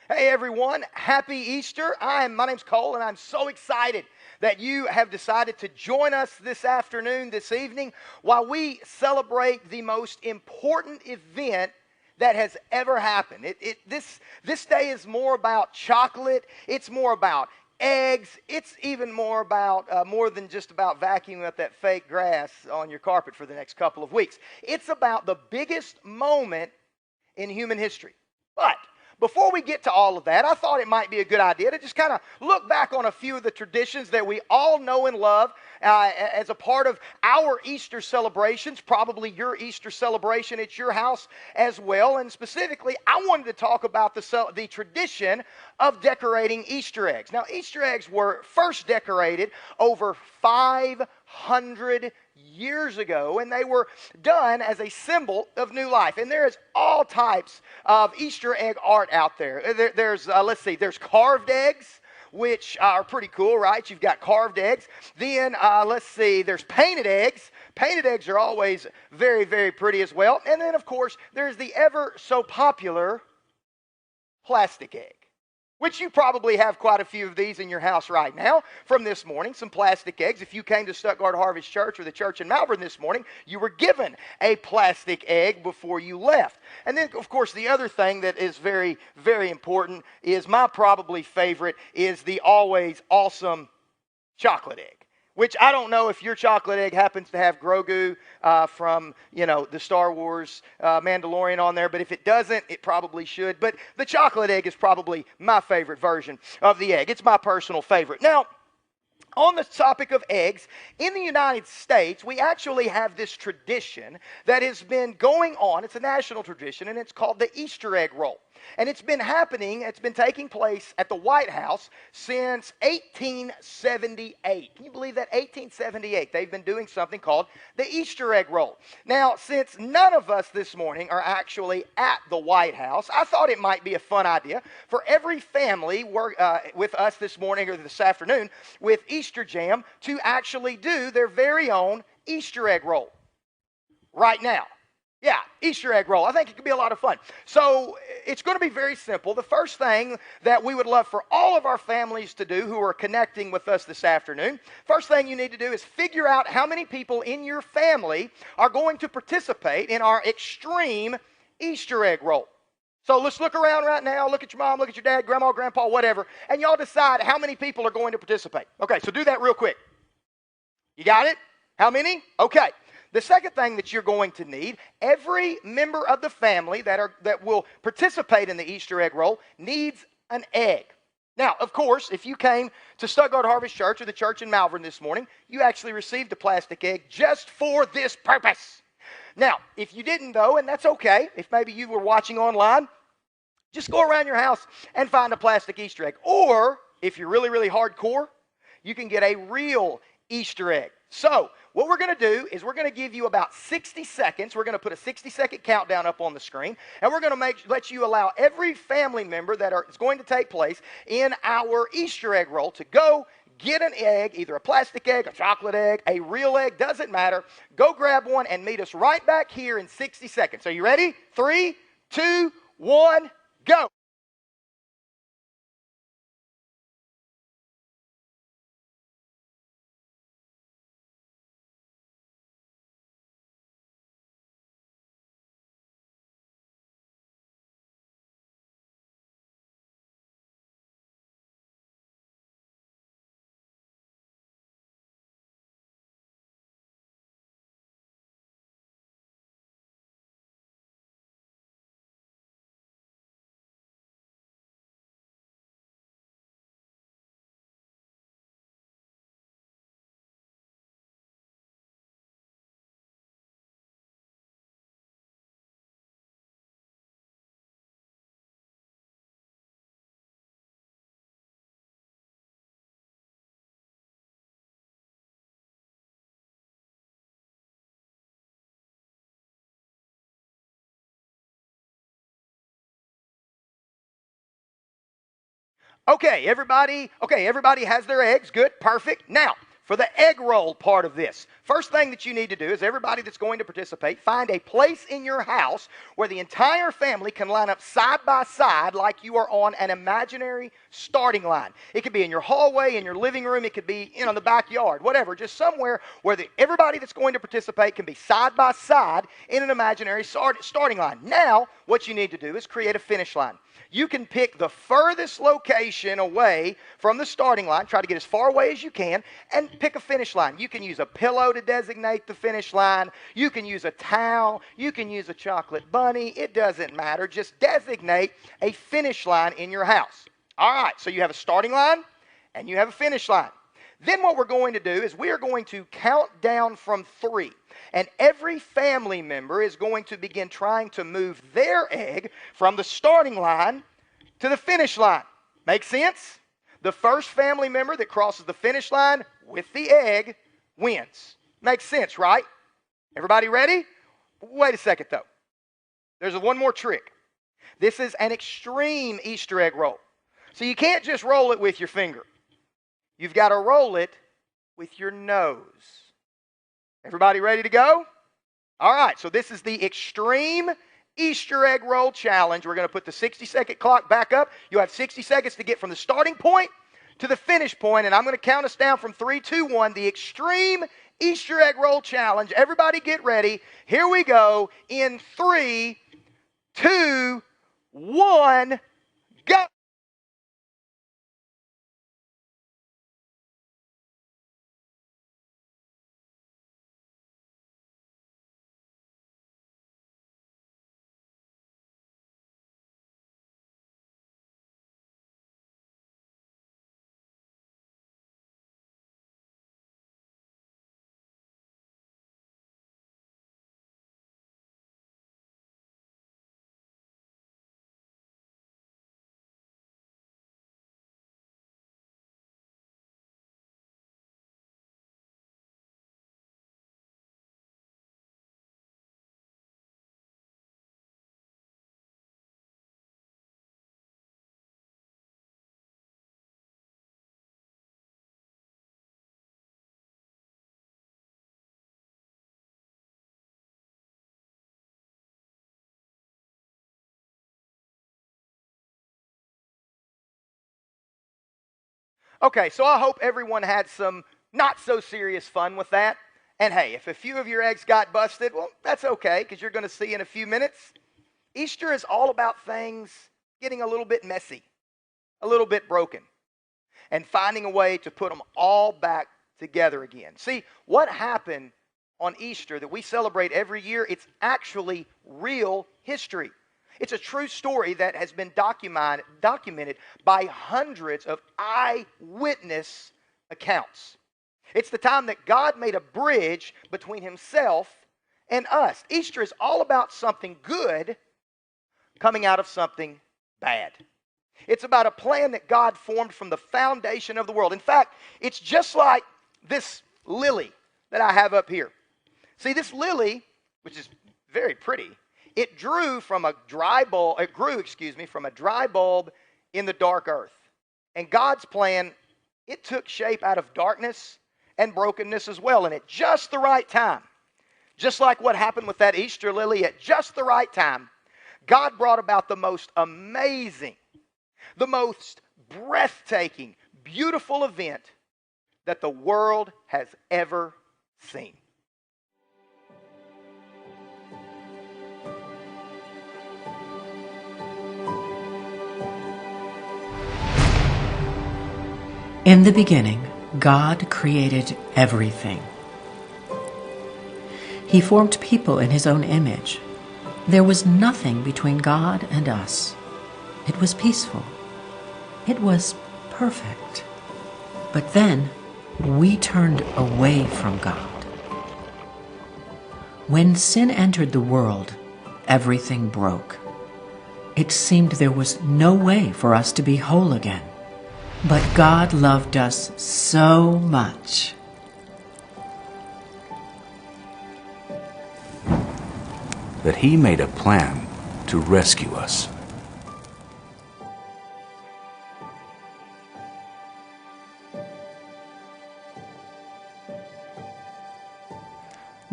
Hey everyone, happy Easter. My name's Cole, and I'm so excited that you have decided to join us this afternoon, this evening, while we celebrate the most important event that has ever happened. This day is more about chocolate, it's more about eggs, it's even more about more than just about vacuuming up that fake grass on your carpet for the next couple of weeks. It's about the biggest moment in human history. But before we get to all of that, I thought it might be a good idea to just kind of look back on a few of the traditions that we all know and love as a part of our Easter celebrations, probably your Easter celebration at your house as well. And specifically, I wanted to talk about the tradition of decorating Easter eggs. Now, Easter eggs were first decorated over 500 years ago, and they were done as a symbol of new life. And there is all types of Easter egg art out there. There's carved eggs, which are pretty cool, right? You've got carved eggs. Then, there's painted eggs. Painted eggs are always very, very pretty as well. And then, of course, there's the ever so popular plastic egg, which you probably have quite a few of these in your house right now from this morning, some plastic eggs. If you came to Stuttgart Harvest Church or the church in Malvern this morning, you were given a plastic egg before you left. And then, of course, the other thing that is very, very important is my probably favorite is the always awesome chocolate egg. Which I don't know if your chocolate egg happens to have Grogu from, the Star Wars Mandalorian on there. But if it doesn't, it probably should. But the chocolate egg is probably my favorite version of the egg. It's my personal favorite. Now, on the topic of eggs, in the United States, we actually have this tradition that has been going on. It's a national tradition, and it's called the Easter egg roll. And it's been taking place at the White House since 1878. Can you believe that? 1878. They've been doing something called the Easter egg roll. Now, since none of us this morning are actually at the White House, I thought it might be a fun idea for every family with us this morning or this afternoon with Easter Jam to actually do their very own Easter egg roll right now. Yeah, Easter egg roll. I think it could be a lot of fun. So it's going to be very simple. The first thing that we would love for all of our families to do who are connecting with us this afternoon, first thing you need to do is figure out how many people in your family are going to participate in our extreme Easter egg roll. So let's look around right now. Look at your mom, look at your dad, grandma, grandpa, whatever, and y'all decide how many people are going to participate. Okay, so do that real quick. You got it? How many? Okay. The second thing that you're going to need, every member of the family that will participate in the Easter egg roll needs an egg. Now, of course, if you came to Stuttgart Harvest Church or the church in Malvern this morning, you actually received a plastic egg just for this purpose. Now, if you didn't though, and that's okay, if maybe you were watching online, just go around your house and find a plastic Easter egg. Or, if you're really, really hardcore, you can get a real Easter egg. So, what we're going to do is we're going to give you about 60 seconds. We're going to put a 60-second countdown up on the screen, and we're going to let you allow every family member is going to take place in our Easter egg roll to go get an egg, either a plastic egg, a chocolate egg, a real egg, doesn't matter. Go grab one and meet us right back here in 60 seconds. Are you ready? 3, 2, 1, go. Okay, everybody has their eggs. Good, perfect. Now, for the egg roll part of this. First thing that you need to do is everybody that's going to participate, find a place in your house where the entire family can line up side by side like you are on an imaginary starting line. It could be in your hallway, in your living room, it could be in the backyard, whatever, just somewhere where everybody that's going to participate can be side by side in an imaginary starting line. Now, what you need to do is create a finish line. You can pick the furthest location away from the starting line, try to get as far away as you can, and pick a finish line. You can use a pillow to designate the finish line. You can use a towel. You can use a chocolate bunny. It doesn't matter. Just designate a finish line in your house. All right, so you have a starting line and you have a finish line. Then what we're going to do is we are going to count down from 3. And every family member is going to begin trying to move their egg from the starting line to the finish line. Make sense? The first family member that crosses the finish line with the egg wins. Makes sense, right? Everybody ready? Wait a second, though. There's one more trick. This is an extreme Easter egg roll. So you can't just roll it with your finger. You've got to roll it with your nose. Everybody ready to go? All right, so this is the extreme Easter egg roll challenge. We're going to put the 60-second clock back up. You have 60 seconds to get from the starting point to the finish point, and I'm going to count us down from 3, 2, 1. The extreme Easter egg roll challenge. Everybody get ready. Here we go. In 3, 2, 1, go. Okay, so I hope everyone had some not so serious fun with that. And hey, if a few of your eggs got busted, well, that's okay, because you're going to see in a few minutes. Easter is all about things getting a little bit messy, a little bit broken, and finding a way to put them all back together again. See, what happened on Easter that we celebrate every year, it's actually real history. It's a true story that has been documented by hundreds of eyewitness accounts. It's the time that God made a bridge between himself and us. Easter is all about something good coming out of something bad. It's about a plan that God formed from the foundation of the world. In fact, it's just like this lily that I have up here. See, this lily, which is very pretty, it grew from a dry bulb in the dark earth. And God's plan, it took shape out of darkness and brokenness as well. And at just the right time, just like what happened with that Easter lily, at just the right time, God brought about the most amazing, the most breathtaking, beautiful event that the world has ever seen. In the beginning, God created everything. He formed people in his own image. There was nothing between God and us. It was peaceful. It was perfect. But then we turned away from God. When sin entered the world, everything broke. It seemed there was no way for us to be whole again. But God loved us so much. That he made a plan to rescue us.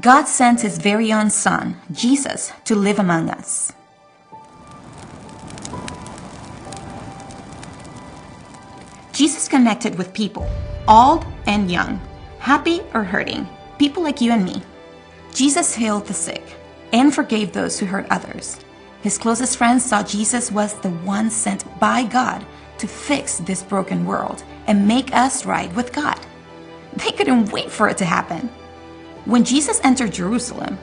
God sent his very own son, Jesus, to live among us. Jesus connected with people, old and young, happy or hurting, people like you and me. Jesus healed the sick and forgave those who hurt others. His closest friends saw Jesus was the one sent by God to fix this broken world and make us right with God. They couldn't wait for it to happen. When Jesus entered Jerusalem,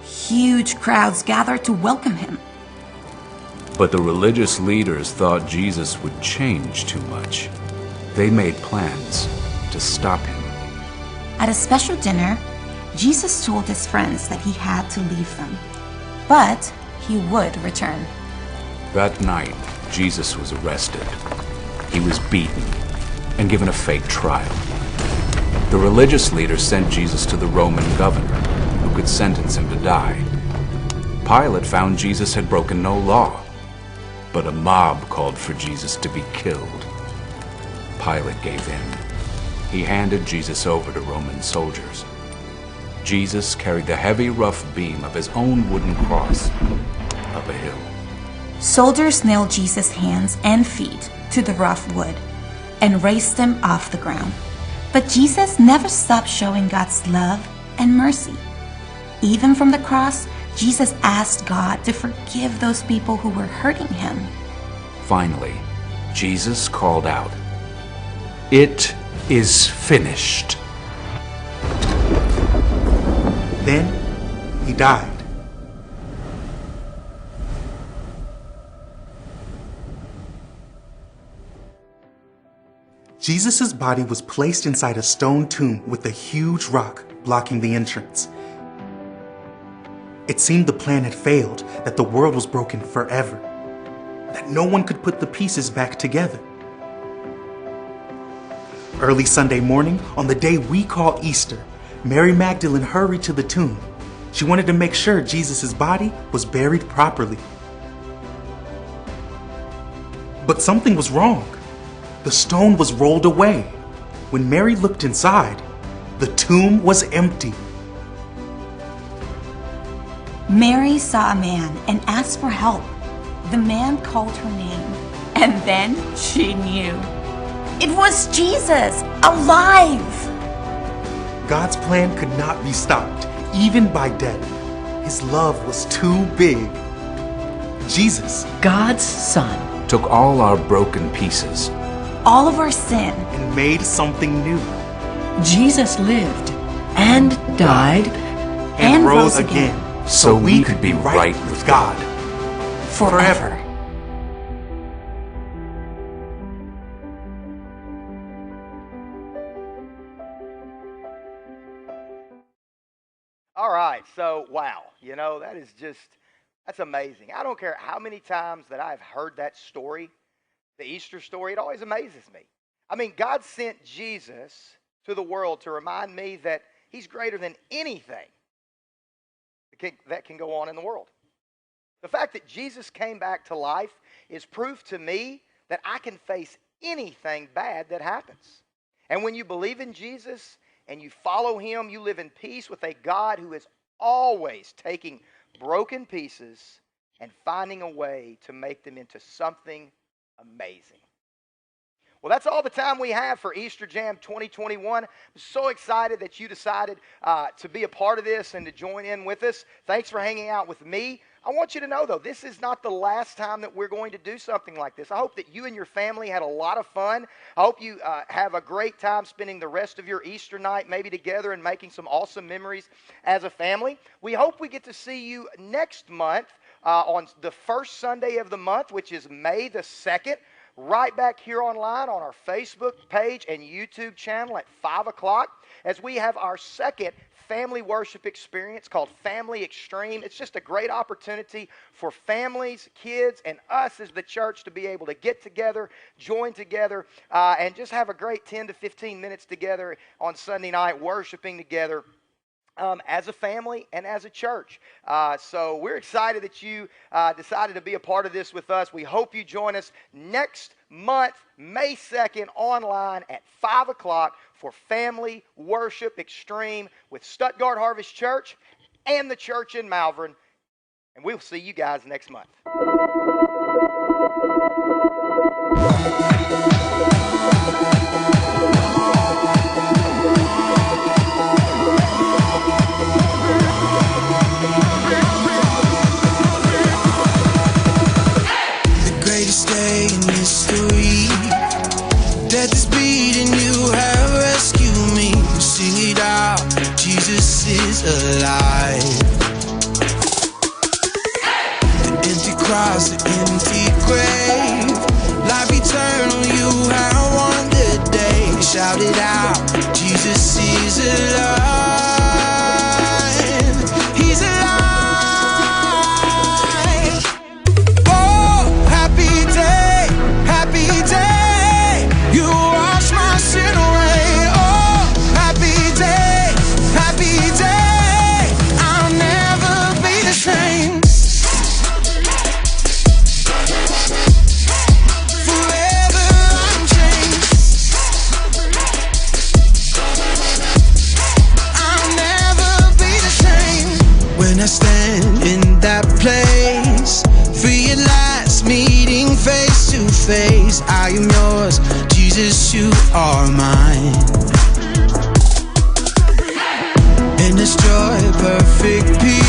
huge crowds gathered to welcome him. But the religious leaders thought Jesus would change too much. They made plans to stop him. At a special dinner, Jesus told his friends that he had to leave them, but he would return. That night, Jesus was arrested. He was beaten and given a fake trial. The religious leaders sent Jesus to the Roman governor, who could sentence him to die. Pilate found Jesus had broken no law, but a mob called for Jesus to be killed. Pilate gave in. He handed Jesus over to Roman soldiers. Jesus carried the heavy, rough beam of his own wooden cross up a hill. Soldiers nailed Jesus' hands and feet to the rough wood and raised him off the ground. But Jesus never stopped showing God's love and mercy. Even from the cross, Jesus asked God to forgive those people who were hurting him. Finally, Jesus called out, "It is finished." Then he died. Jesus' body was placed inside a stone tomb with a huge rock blocking the entrance. It seemed the plan had failed, that the world was broken forever, that no one could put the pieces back together. Early Sunday morning, on the day we call Easter, Mary Magdalene hurried to the tomb. She wanted to make sure Jesus' body was buried properly. But something was wrong. The stone was rolled away. When Mary looked inside, the tomb was empty. Mary saw a man and asked for help. The man called her name, and then she knew. It was Jesus, alive! God's plan could not be stopped, even by death. His love was too big. Jesus, God's Son, Took all our broken pieces. All of our sin. and made something new, Jesus lived and died And rose again. So we could be right with God. Forever. All right, so wow, that's amazing. I don't care how many times that I've heard that story, the Easter story, it always amazes me. I mean, God sent Jesus to the world to remind me that he's greater than anything that can go on in the world. The fact that Jesus came back to life is proof to me that I can face anything bad that happens. And when you believe in Jesus and you follow him, you live in peace with a God who is always taking broken pieces and finding a way to make them into something amazing. Well, that's all the time we have for Easter Jam 2021. I'm so excited that you decided to be a part of this and to join in with us. Thanks for hanging out with me. I want you to know, though, this is not the last time that we're going to do something like this. I hope that you and your family had a lot of fun. I hope you have a great time spending the rest of your Easter night maybe together and making some awesome memories as a family. We hope we get to see you next month on the first Sunday of the month, which is May the 2nd. Right back here online on our Facebook page and YouTube channel at 5 o'clock as we have our second family worship experience called Family Extreme. It's just a great opportunity for families, kids, and us as the church to be able to get together, join together, and just have a great 10 to 15 minutes together on Sunday night worshiping together. As a family and as a church. So we're excited that you decided to be a part of this with us. We hope you join us next month, May 2nd, online at 5 o'clock for Family Worship Extreme with Stuttgart Harvest Church and the church in Malvern. And we'll see you guys next month. Day in history, death is beating, you have rescued me. Sing it out, Jesus is alive. The empty cross, the empty grave, life eternal, you have won the day. Shout it out, Jesus is alive. He's alive. I stand in that place, free at last, meeting face to face. I am yours, Jesus, you are mine. In this joy, perfect peace,